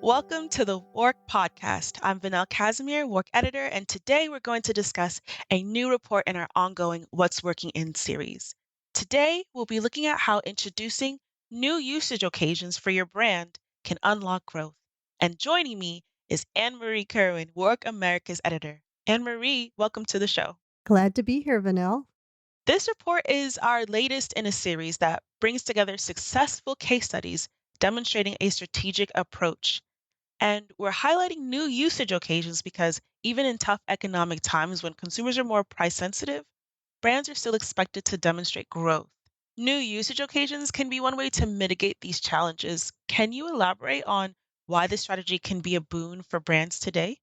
Welcome to the WARC Podcast. I'm Vaniele Casimir, WARC editor, and today we're going to discuss a new report in our ongoing What's Working In series. Today, we'll be looking at how introducing new usage occasions for your brand can unlock growth. And joining me is Anne-Marie Kerwin, WARC America's editor. Anne-Marie, welcome to the show. Glad to be here, Vaniele. This report is our latest in a series that brings together successful case studies demonstrating a strategic approach. And we're highlighting new usage occasions because even in tough economic times when consumers are more price sensitive, brands are still expected to demonstrate growth. New usage occasions can be one way to mitigate these challenges. Can you elaborate on why this strategy can be a boon for brands today?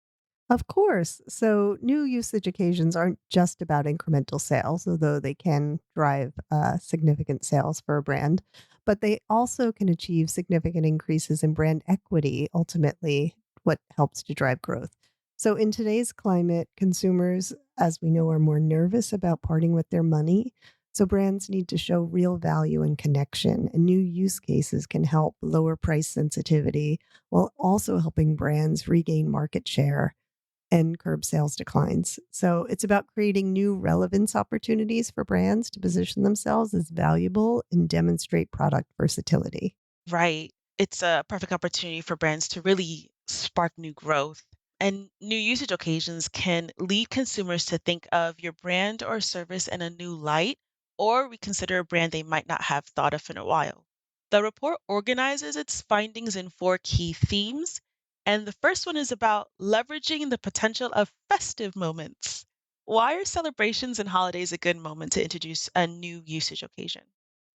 Of course. So, new usage occasions aren't just about incremental sales, although they can drive significant sales for a brand, but they also can achieve significant increases in brand equity, ultimately, what helps to drive growth. So, in today's climate, consumers, as we know, are more nervous about parting with their money. So, brands need to show real value and connection, and new use cases can help lower price sensitivity while also helping brands regain market share and curb sales declines. So it's about creating new relevance opportunities for brands to position themselves as valuable and demonstrate product versatility. Right. It's a perfect opportunity for brands to really spark new growth. And new usage occasions can lead consumers to think of your brand or service in a new light or reconsider a brand they might not have thought of in a while. The report organizes its findings in four key themes. And the first one is about leveraging the potential of festive moments. Why are celebrations and holidays a good moment to introduce a new usage occasion?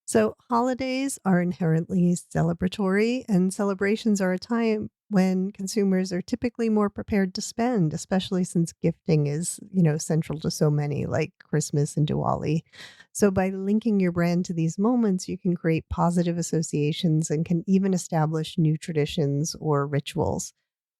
So holidays are inherently celebratory, and celebrations are a time when consumers are typically more prepared to spend, especially since gifting is, central to so many like Christmas and Diwali. So by linking your brand to these moments, you can create positive associations and can even establish new traditions or rituals.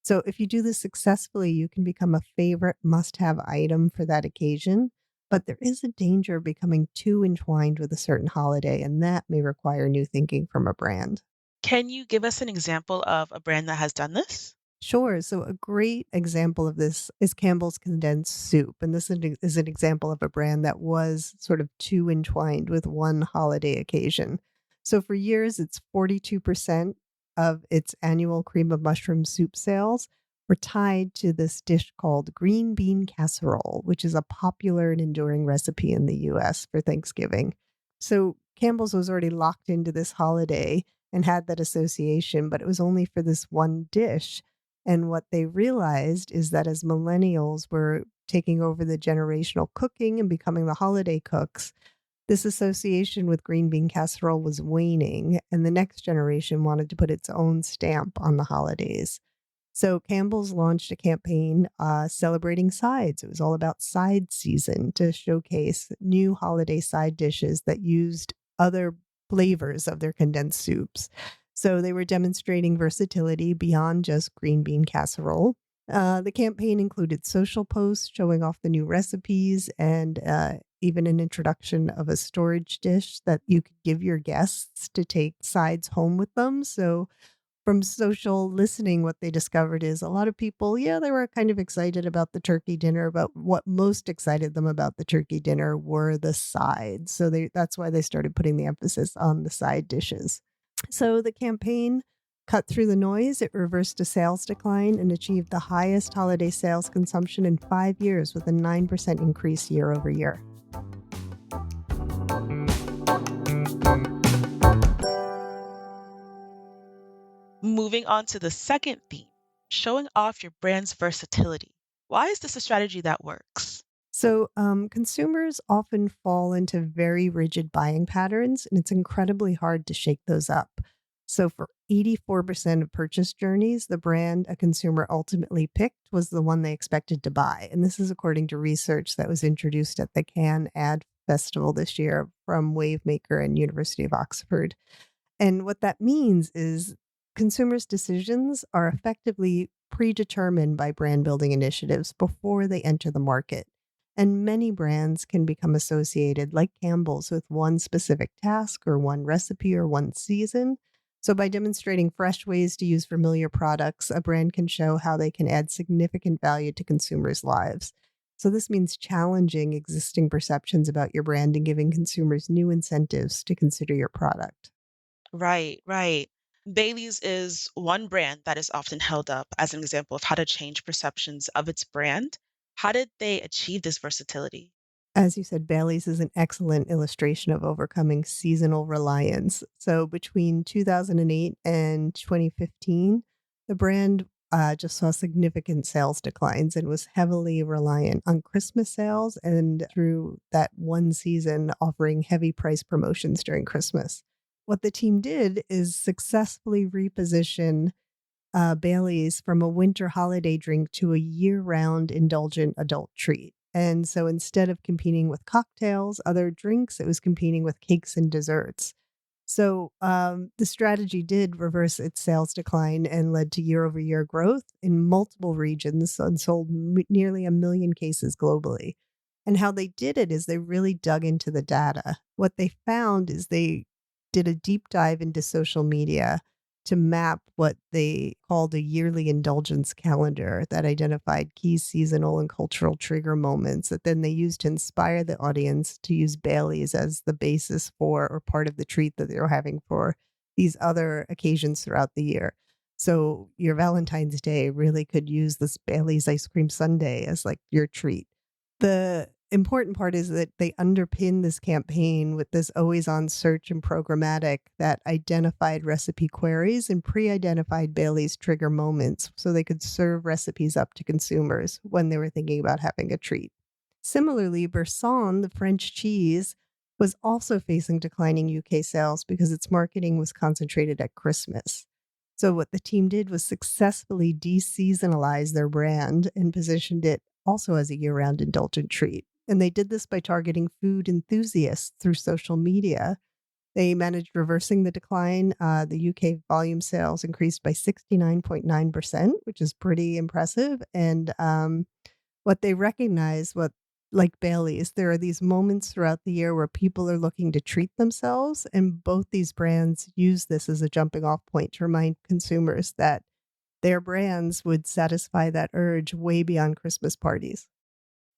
So if you do this successfully, you can become a favorite must-have item for that occasion, but there is a danger of becoming too entwined with a certain holiday, and that may require new thinking from a brand. Can you give us an example of a brand that has done this? Sure. So, a great example of this is Campbell's condensed soup. And this is an example of a brand that was sort of too entwined with one holiday occasion. So, for years, it's 42% of its annual cream of mushroom soup sales were tied to this dish called green bean casserole, which is a popular and enduring recipe in the US for Thanksgiving. So, Campbell's was already locked into this holiday and had that association, but it was only for this one dish. And what they realized is that as millennials were taking over the generational cooking and becoming the holiday cooks, this association with green bean casserole was waning, and the next generation wanted to put its own stamp on the holidays. So Campbell's launched a campaign celebrating sides. It was all about side season to showcase new holiday side dishes that used other flavors of their condensed soups. So they were demonstrating versatility beyond just green bean casserole. The campaign included social posts showing off the new recipes and even an introduction of a storage dish that you could give your guests to take sides home with them. So from social listening, what they discovered is a lot of people, yeah, they were kind of excited about the turkey dinner, but what most excited them about the turkey dinner were the sides. So that's why they started putting the emphasis on the side dishes. So the campaign cut through the noise, it reversed a sales decline and achieved the highest holiday sales consumption in 5 years with a 9% increase year over year. Moving on to the second theme, showing off your brand's versatility. Why is this a strategy that works? So, consumers often fall into very rigid buying patterns, and it's incredibly hard to shake those up. So, for 84% of purchase journeys, the brand a consumer ultimately picked was the one they expected to buy. And this is according to research that was introduced at the Cannes Ad Festival this year from Wavemaker and University of Oxford. And what that means is consumers' decisions are effectively predetermined by brand building initiatives before they enter the market. And many brands can become associated, like Campbell's, with one specific task or one recipe or one season. So, by demonstrating fresh ways to use familiar products, a brand can show how they can add significant value to consumers' lives. So, this means challenging existing perceptions about your brand and giving consumers new incentives to consider your product. Right, right. Bailey's is one brand that is often held up as an example of how to change perceptions of its brand. How did they achieve this versatility? As you said, Bailey's is an excellent illustration of overcoming seasonal reliance. So between 2008 and 2015, the brand just saw significant sales declines and was heavily reliant on Christmas sales and through that one season offering heavy price promotions during Christmas. What the team did is successfully reposition Bailey's from a winter holiday drink to a year round indulgent adult treat. And so instead of competing with cocktails, other drinks, it was competing with cakes and desserts. So the strategy did reverse its sales decline and led to year over year growth in multiple regions and sold nearly 1 million cases globally. And how they did it is they really dug into the data. What they found is they did a deep dive into social media to map what they called a yearly indulgence calendar that identified key seasonal and cultural trigger moments that then they used to inspire the audience to use Bailey's as the basis for or part of the treat that they're having for these other occasions throughout the year. So your Valentine's Day really could use this Bailey's ice cream sundae as like your treat. The important part is that they underpin this campaign with this always on search and programmatic that identified recipe queries and pre identified Bailey's trigger moments so they could serve recipes up to consumers when they were thinking about having a treat. Similarly, Beurre, the French cheese, was also facing declining UK sales because its marketing was concentrated at Christmas. So, what the team did was successfully deseasonalize their brand and positioned it also as a year round indulgent treat. And they did this by targeting food enthusiasts through social media. They managed reversing the decline. The UK volume sales increased by 69.9%, which is pretty impressive. And what they recognize, what like Bailey's, there are these moments throughout the year where people are looking to treat themselves. And both these brands use this as a jumping off point to remind consumers that their brands would satisfy that urge way beyond Christmas parties.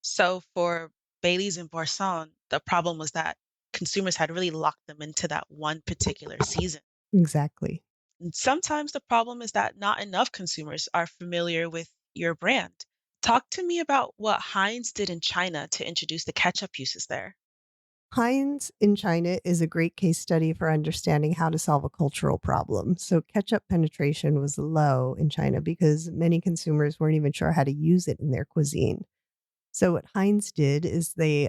So for Bailey's and Boursin, the problem was that consumers had really locked them into that one particular season. Exactly. And sometimes the problem is that not enough consumers are familiar with your brand. Talk to me about what Heinz did in China to introduce the ketchup uses there. Heinz in China is a great case study for understanding how to solve a cultural problem. So, ketchup penetration was low in China because many consumers weren't even sure how to use it in their cuisine. So, what Heinz did is they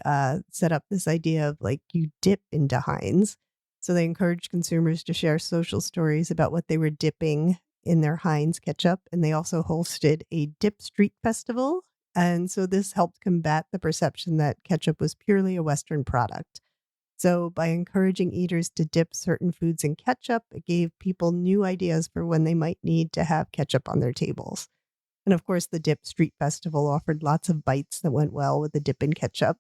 set up this idea of like you dip into Heinz. So, they encouraged consumers to share social stories about what they were dipping in their Heinz ketchup. And they also hosted a dip street festival. And so, this helped combat the perception that ketchup was purely a Western product. So, by encouraging eaters to dip certain foods in ketchup, it gave people new ideas for when they might need to have ketchup on their tables. And of course, the Dip Street Festival offered lots of bites that went well with the dip in ketchup.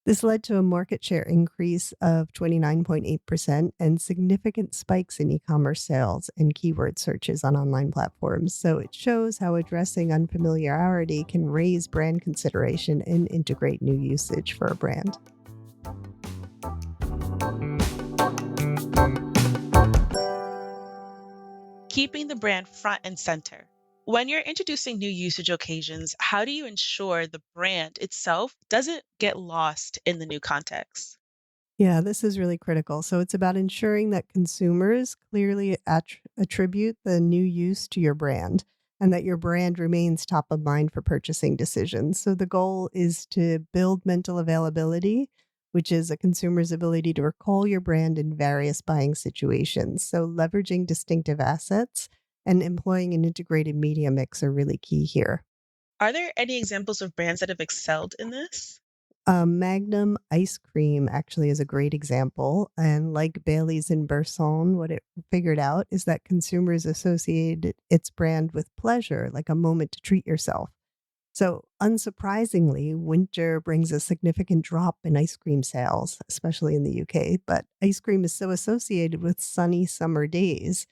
This led to a market share increase of 29.8% and significant spikes in e commerce sales and keyword searches on online platforms. So it shows how addressing unfamiliarity can raise brand consideration and integrate new usage for a brand. Keeping the brand front and center. When you're introducing new usage occasions, how do you ensure the brand itself doesn't get lost in the new context? Yeah, this is really critical. So it's about ensuring that consumers clearly attribute the new use to your brand and that your brand remains top of mind for purchasing decisions. So the goal is to build mental availability, which is a consumer's ability to recall your brand in various buying situations. So leveraging distinctive assets and employing an integrated media mix are really key here. Are there any examples of brands that have excelled in this? Magnum ice cream actually is a great example. And like Bailey's and Berson, what it figured out is that consumers associated its brand with pleasure, like a moment to treat yourself. So, unsurprisingly, winter brings a significant drop in ice cream sales, especially in the UK. But ice cream is so associated with sunny summer days.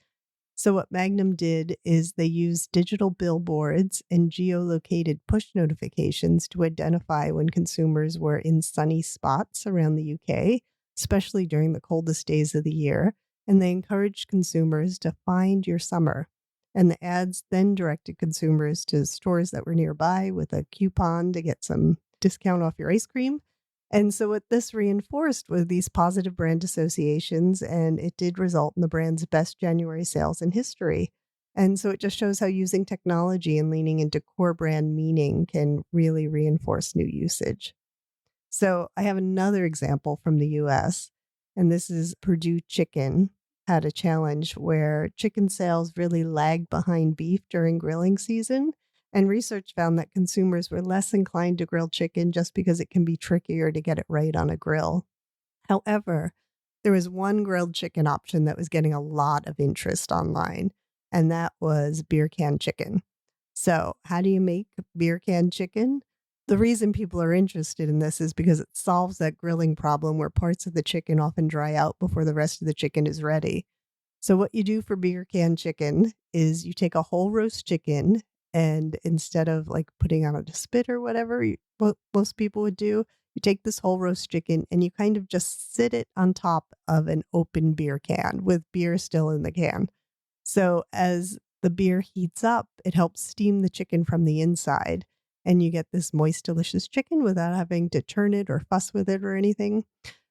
So, what Magnum did is they used digital billboards and geolocated push notifications to identify when consumers were in sunny spots around the UK, especially during the coldest days of the year. And they encouraged consumers to find your summer. And the ads then directed consumers to stores that were nearby with a coupon to get some discount off your ice cream. And so, what this reinforced were these positive brand associations, and it did result in the brand's best January sales in history. And so, it just shows how using technology and leaning into core brand meaning can really reinforce new usage. So I have another example from the US, and this is Purdue Chicken had a challenge where chicken sales really lagged behind beef during grilling season. And research found that consumers were less inclined to grill chicken just because it can be trickier to get it right on a grill. However, there was one grilled chicken option that was getting a lot of interest online, and that was beer can chicken. So, how do you make beer can chicken? The reason people are interested in this is because it solves that grilling problem where parts of the chicken often dry out before the rest of the chicken is ready. So, what you do for beer can chicken is you take a whole roast chicken, and instead of like putting on a spit or whatever, what most people would do, you take this whole roast chicken and you kind of just sit it on top of an open beer can with beer still in the can. So as the beer heats up, it helps steam the chicken from the inside, and you get this moist, delicious chicken without having to turn it or fuss with it or anything.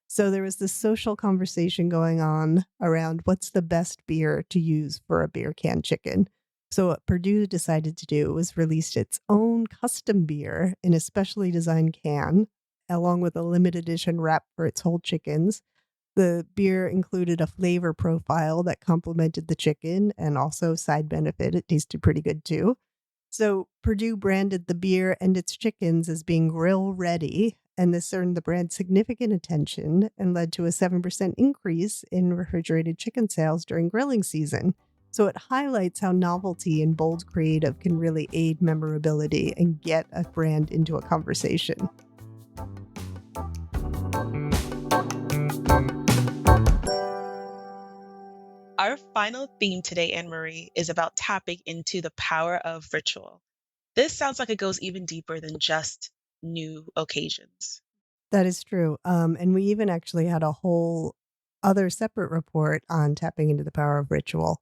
So there was this social conversation going on around what's the best beer to use for a beer can chicken. So what Purdue decided to do was release its own custom beer in a specially designed can, along with a limited edition wrap for its whole chickens. The beer included a flavor profile that complemented the chicken and also side benefit. It tasted pretty good too. So Purdue branded the beer and its chickens as being grill ready, and this earned the brand significant attention and led to a 7% increase in refrigerated chicken sales during grilling season. So it highlights how novelty and bold creative can really aid memorability and get a brand into a conversation. Our final theme today, Anne Marie, is about tapping into the power of ritual. This sounds like it goes even deeper than just new occasions. That is true. And we even actually had a whole other separate report on tapping into the power of ritual.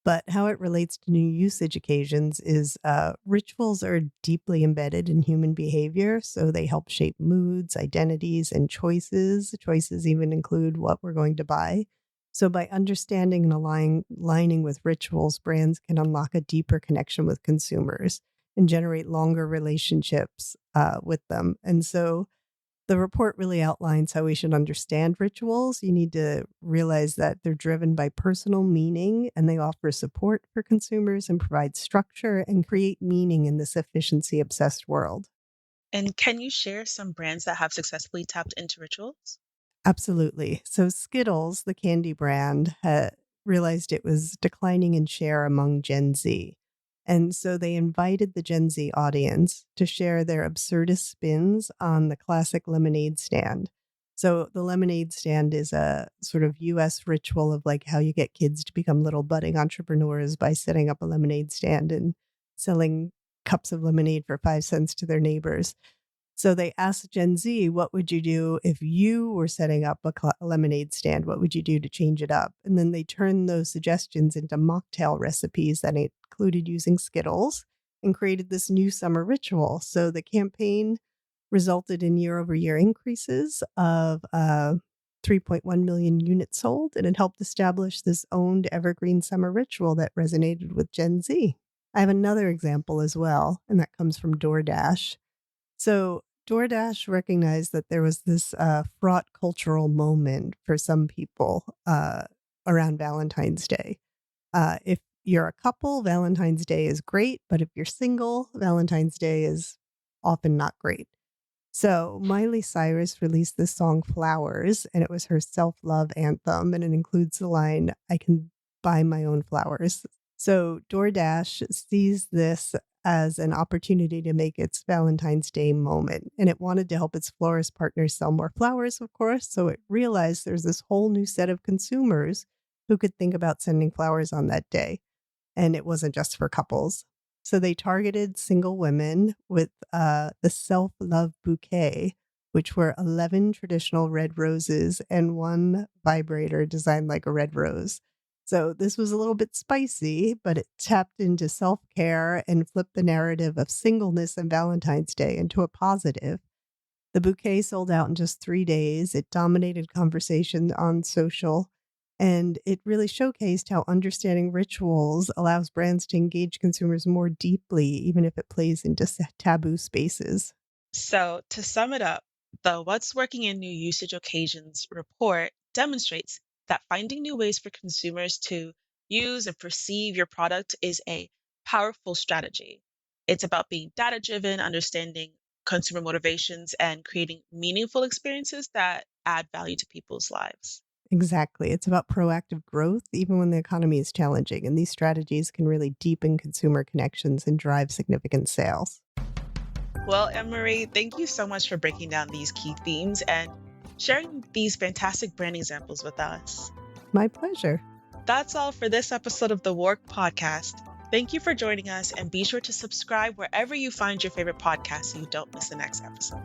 But how it relates to new usage occasions is rituals are deeply embedded in human behavior. So they help shape moods, identities, and choices. Choices even include what we're going to buy. So by understanding and aligning with rituals, brands can unlock a deeper connection with consumers and generate longer relationships with them. And so the report really outlines how we should understand rituals. You need to realize that they're driven by personal meaning and they offer support for consumers and provide structure and create meaning in this efficiency obsessed world. And can you share some brands that have successfully tapped into rituals? Absolutely. So Skittles, the candy brand, realized it was declining in share among Gen Z. And so they invited the Gen Z audience to share their absurdist spins on the classic lemonade stand. So the lemonade stand is a sort of US ritual of like how you get kids to become little budding entrepreneurs by setting up a lemonade stand and selling cups of lemonade for 5 cents to their neighbors. So they asked Gen Z, what would you do if you were setting up a lemonade stand? What would you do to change it up? And then they turned those suggestions into mocktail recipes that included using Skittles and created this new summer ritual. So the campaign resulted in year over year increases of 3.1 million units sold, and it helped establish this owned evergreen summer ritual that resonated with Gen Z. I have another example as well, and that comes from DoorDash. So DoorDash recognized that there was this fraught cultural moment for some people around Valentine's Day. If you're a couple, Valentine's Day is great, but if you're single, Valentine's Day is often not great. So Miley Cyrus released this song Flowers, and it was her self-love anthem, and it includes the line, I can buy my own flowers. So DoorDash sees this as an opportunity to make its Valentine's Day moment, and it wanted to help its florist partners sell more flowers, of course, so it realized there's this whole new set of consumers who could think about sending flowers on that day. and it wasn't just for couples. So they targeted single women with the Self Love Bouquet, which were 11 traditional red roses and one vibrator designed like a red rose. So this was a little bit spicy, but it tapped into self care and flipped the narrative of singleness and Valentine's Day into a positive. The bouquet sold out in just 3 days. It dominated conversation on social, and it really showcased how understanding rituals allows brands to engage consumers more deeply, even if it plays into taboo spaces. So, to sum it up, the What's Working in New Usage Occasions report demonstrates that finding new ways for consumers to use and perceive your product is a powerful strategy. It's about being data driven, understanding consumer motivations, and creating meaningful experiences that add value to people's lives. Exactly. It's about proactive growth, even when the economy is challenging. And these strategies can really deepen consumer connections and drive significant sales. Well, Anne Marie, thank you so much for breaking down these key themes and sharing these fantastic brand examples with us. My pleasure. That's all for this episode of the WARC Podcast. Thank you for joining us, and be sure to subscribe wherever you find your favorite podcast so you don't miss the next episode.